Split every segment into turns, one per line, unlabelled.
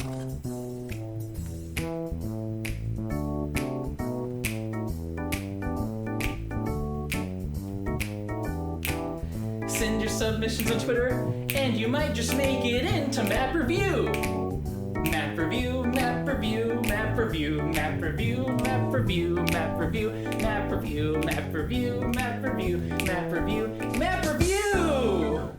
Send your submissions on Twitter, and you might just make it into map review. Map review, map review, map review, map review, map review, map review, map review, map review, map review, map review, map review.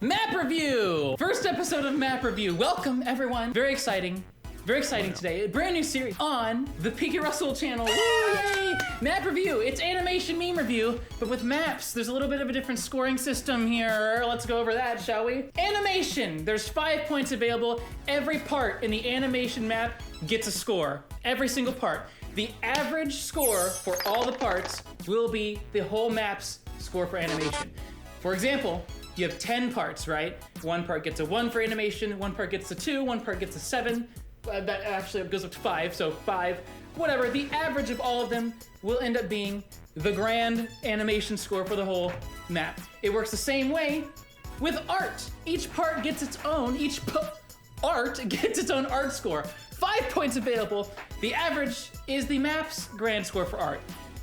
Map review. First episode of Map Review. Welcome everyone. Very exciting. Very exciting today. A brand new series on the Pkrussl channel. Woo, yay! Map review. It's animation meme review, but with maps. There's a little bit of a different scoring system here. Let's go over that, shall we? Animation. There's 5 points available. Every part in the animation map gets a score. Every single part. The average score for all the parts will be the whole map's score for animation. For example, you have 10 parts, right? One part gets a 1 for animation, one part gets a 2, one part gets a 7. That actually goes up to 5, so 5, whatever. The average of all of them will end up being the grand animation score for the whole map. It works the same way with art. Each part gets its own, art gets its own art score. 5 points available. The average is the map's grand score for art.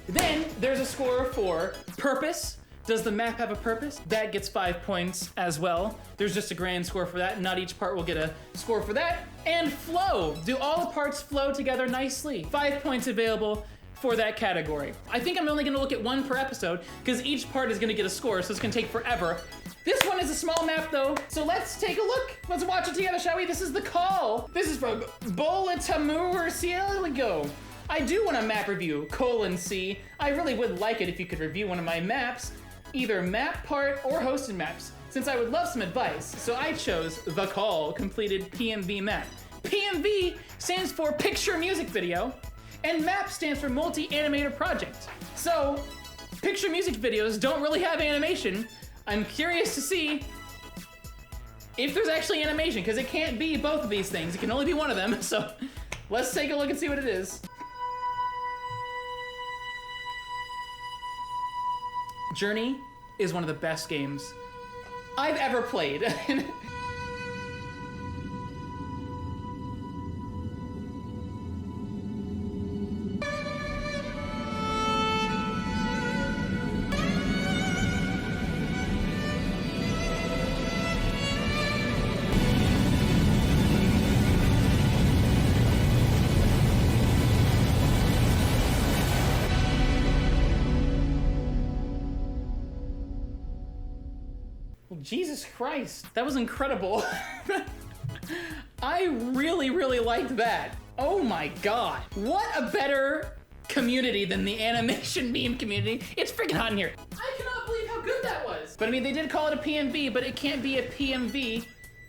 Then there's a score for purpose. Does the map have a purpose? That gets 5 points as well. There's just a grand score for that. Not each part will get a score for that. And flow. Do all the parts flow together nicely? 5 points available for that category. I think I'm only gonna look at 1 per episode because each part is gonna get a score, so it's gonna take forever. This one is a small map though, so let's take a look. Let's watch it together, shall we? This is The Call. This is from Bolatamur. Here we go. I do want a map review, :C. I really would like it if you could review one of my maps, either map part or hosted maps, since I would love some advice. So I chose The Call completed PMV map. PMV stands for Picture Music Video, and MAP stands for Multi-Animator Project. So picture music videos don't really have animation. I'm curious to see if there's actually animation, because it can't be both of these things. It can only be one of them. So let's take a look and see what it is. Journey is one of the best games I've ever played. Jesus Christ, that was incredible. I really, really liked that. Oh my God. What a better community than the animation meme community. It's freaking hot in here. I cannot believe how good that was. But I mean, they did call it a PMV, but it can't be a PMV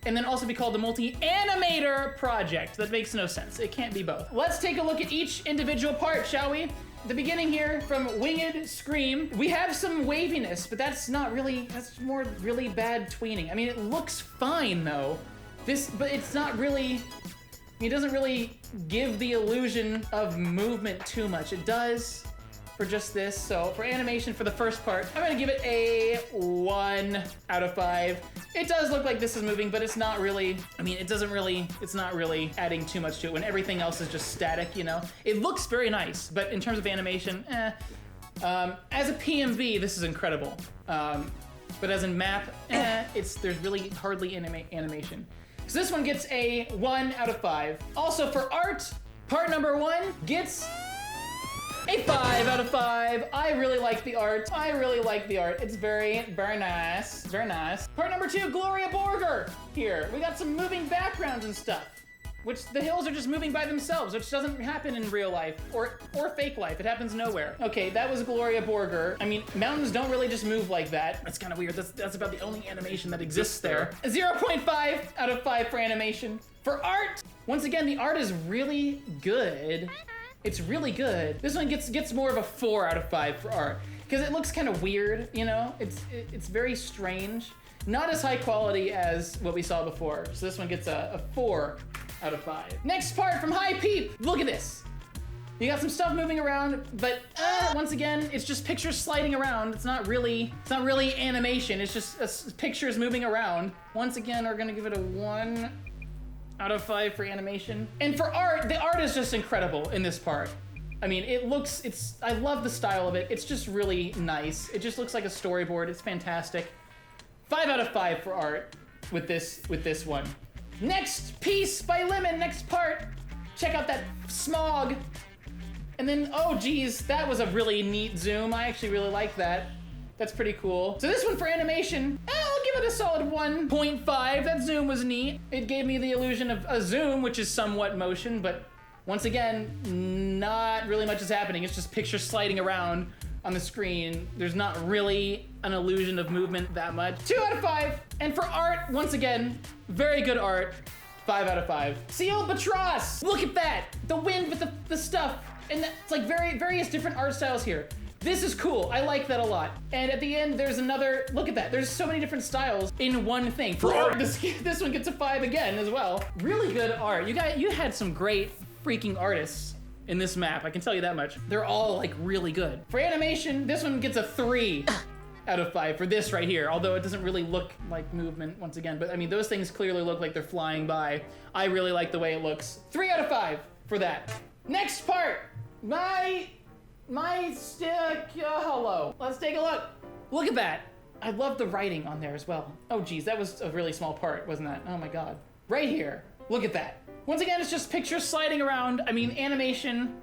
and then also be called the Multi-Animator Project. That makes no sense. It can't be both. Let's take a look at each individual part, shall we? The beginning here from Winged Scream, we have some waviness, but that's not really, that's more really bad tweening. I mean, it looks fine though. But it's not really, it doesn't really give the illusion of movement too much. It does for just this. So for animation for the first part, I'm gonna give it a 1 out of 5. It does look like this is moving, but it's not really, I mean, it's not really adding too much to it when everything else is just static, you know? It looks very nice, but in terms of animation, as a PMV, this is incredible. But as in map, there's really hardly animation. So this one gets a 1 out of 5. Also for art, part number 1 gets a 5 out of 5. I really like the art. It's very, very nice. Very nice. Part number 2, Gloria Borger. Here, we got some moving backgrounds and stuff, which the hills are just moving by themselves, which doesn't happen in real life or fake life. It happens nowhere. Okay, that was Gloria Borger. I mean, mountains don't really just move like that. That's kind of weird. That's about the only animation that exists there. A 0.5 out of 5 for animation. For art, once again, the art is really good. It's really good. This one gets more of a 4 out of 5 for art because it looks kind of weird, you know? It's very strange. Not as high quality as what we saw before. So this one gets a 4 out of 5. Next part from High Peep. Look at this. You got some stuff moving around, but once again, it's just pictures sliding around. It's not really animation. It's just pictures moving around. Once again, we're gonna give it a 1 out of 5 for animation. And for art, the art is just incredible in this part. I mean, I love the style of it. It's just really nice. It just looks like a storyboard. It's fantastic. 5 out of 5 for art with this one. Next piece by Lemon, next part. Check out that smog. And then, oh geez, that was a really neat zoom. I actually really like that. That's pretty cool. So this one for animation, I'll give it a solid 1.5. That zoom was neat. It gave me the illusion of a zoom, which is somewhat motion, but once again, not really much is happening. It's just pictures sliding around on the screen. There's not really an illusion of movement that much. 2 out of 5. And for art, once again, very good art. 5 out of 5. Seal Pkrussl. Look at that. The wind with the stuff. And it's like various different art styles here. This is cool. I like that a lot. And at the end, there's another, look at that. There's so many different styles in one thing. For art, this one gets a 5 again as well. Really good art. You had some great freaking artists in this map. I can tell you that much. They're all like really good. For animation, this one gets a 3 out of 5 for this right here. Although it doesn't really look like movement once again. But I mean, those things clearly look like they're flying by. I really like the way it looks. 3 out of 5 for that. Next part. My stick, hello. Let's take a look. Look at that. I love the writing on there as well. Oh geez, that was a really small part, wasn't that? Oh my God. Right here, look at that. Once again, it's just pictures sliding around. I mean, animation,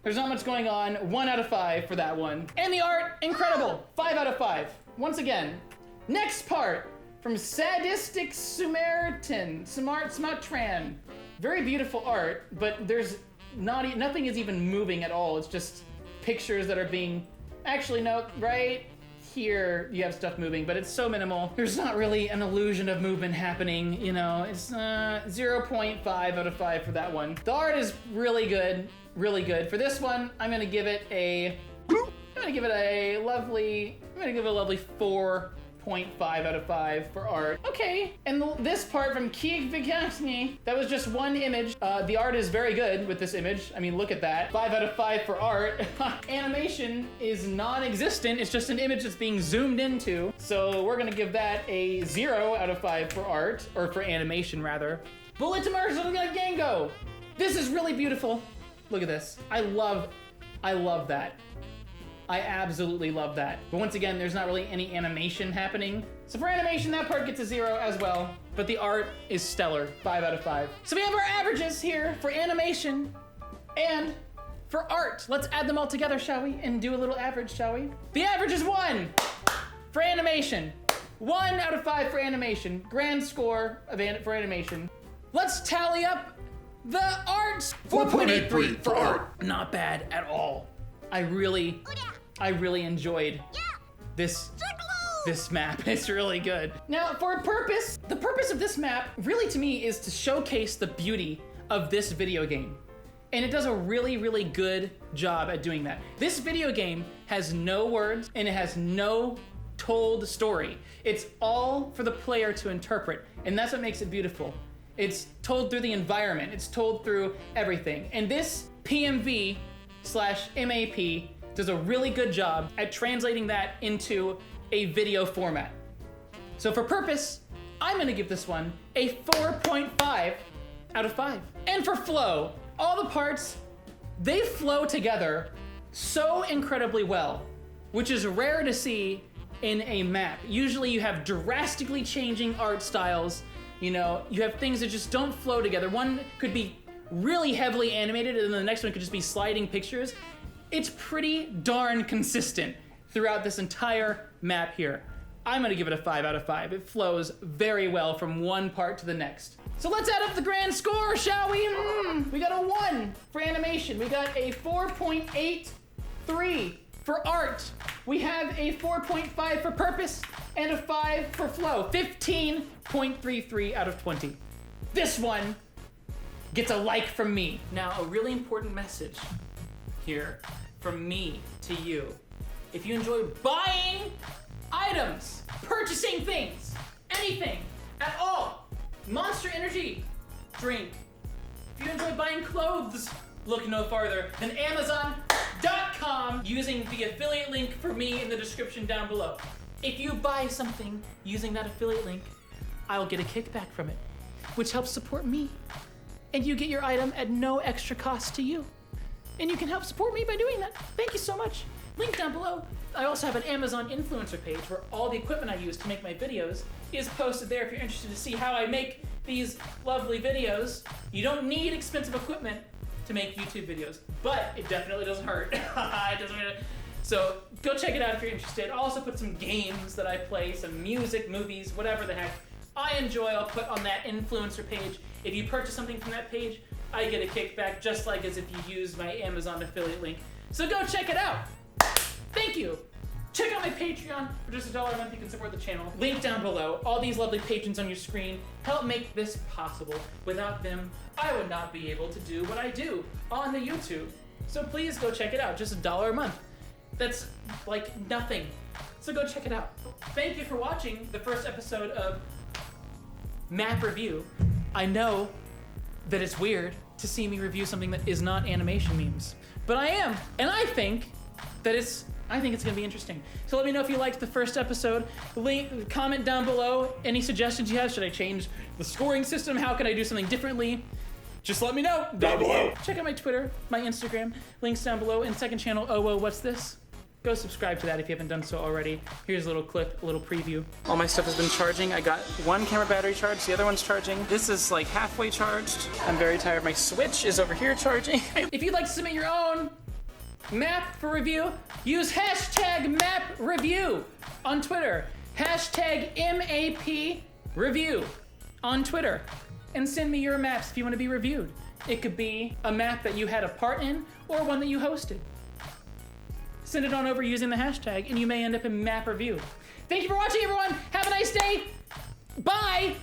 there's not much going on. 1 out of 5 for that one. And the art, incredible. 5 out of 5. Once again, next part from Sadistic Sumatran. Very beautiful art, but there's nothing is even moving at all. It's just pictures that are being, actually no, right here you have stuff moving, but it's so minimal. There's not really an illusion of movement happening, you know. It's 0.5 out of 5 for that one. The art is really good, really good. For this one, I'm gonna give it a lovely 4.5 out of 5 for art. Okay, and this part from Pkrussl, that was just one image. The art is very good with this image. I mean, look at that. 5 out of 5 for art. Animation is non-existent. It's just an image that's being zoomed into. So we're gonna give that a 0 out of 5 for art, or for animation rather. Bullet to Mars, Gango. This is really beautiful. Look at this. I love that. I absolutely love that. But once again, there's not really any animation happening. So for animation, that part gets a 0 as well. But the art is stellar, 5 out of 5. So we have our averages here for animation and for art. Let's add them all together, shall we? And do a little average, shall we? The average is 1 for animation. 1 out of 5 for animation. Grand score for animation. Let's tally up the arts. 4.83 for art. Not bad at all. I really enjoyed this map. It's really good. Now, for a purpose, the purpose of this map really to me is to showcase the beauty of this video game. And it does a really, really good job at doing that. This video game has no words and it has no told story. It's all for the player to interpret, and that's what makes it beautiful. It's told through the environment. It's told through everything. And this PMV/MAP does a really good job at translating that into a video format. So for purpose, I'm gonna give this one a 4.5 out of 5. And for flow, all the parts, they flow together so incredibly well, which is rare to see in a map. Usually you have drastically changing art styles. You know, you have things that just don't flow together. One could be really heavily animated and then the next one could just be sliding pictures. It's pretty darn consistent throughout this entire map here. I'm gonna give it a 5 out of 5. It flows very well from one part to the next. So let's add up the grand score, shall we? We got a 1 for animation. We got a 4.83 for art. We have a 4.5 for purpose and a 5 for flow. 15.33 out of 20. This one gets a like from me. Now, a really important message here from me to you. If you enjoy buying items, purchasing things, anything at all, Monster Energy drink. If you enjoy buying clothes, look no farther than Amazon.com using the affiliate link for me in the description down below. If you buy something using that affiliate link, I'll get a kickback from it, which helps support me. And you get your item at no extra cost to you. And you can help support me by doing that. Thank you so much. Link down below. I also have an Amazon influencer page where all the equipment I use to make my videos is posted there if you're interested to see how I make these lovely videos. You don't need expensive equipment to make YouTube videos, but it definitely doesn't hurt. It doesn't hurt. So go check it out if you're interested. I'll also put some games that I play, some music, movies, whatever the heck I enjoy, I'll put on that influencer page. If you purchase something from that page, I get a kickback just like as if you use my Amazon affiliate link. So go check it out. Thank you. Check out my Patreon. For just $1 a month, you can support the channel. Link down below. All these lovely patrons on your screen help make this possible. Without them, I would not be able to do what I do on the YouTube. So please go check it out. Just $1 a month. That's like nothing. So go check it out. Thank you for watching the first episode of Map Review. I know that it's weird to see me review something that is not animation memes, but I am, and I think it's gonna be interesting. So let me know if you liked the first episode. Comment down below any suggestions you have. Should I change the scoring system? How can I do something differently? Just let me know down below. Check out my Twitter, my Instagram, links down below, and second channel, Oh Whoa, What's This? Go subscribe to that if you haven't done so already. Here's a little clip, a little preview. All my stuff has been charging. I got one camera battery charged, the other one's charging. This is like halfway charged. I'm very tired. My Switch is over here charging. If you'd like to submit your own map for review, use hashtag #MapReview on Twitter. Hashtag #MAPReview on Twitter. And send me your maps if you want to be reviewed. It could be a map that you had a part in or one that you hosted. Send it on over using the hashtag, and you may end up in Map Review. Thank you for watching, everyone. Have a nice day. Bye.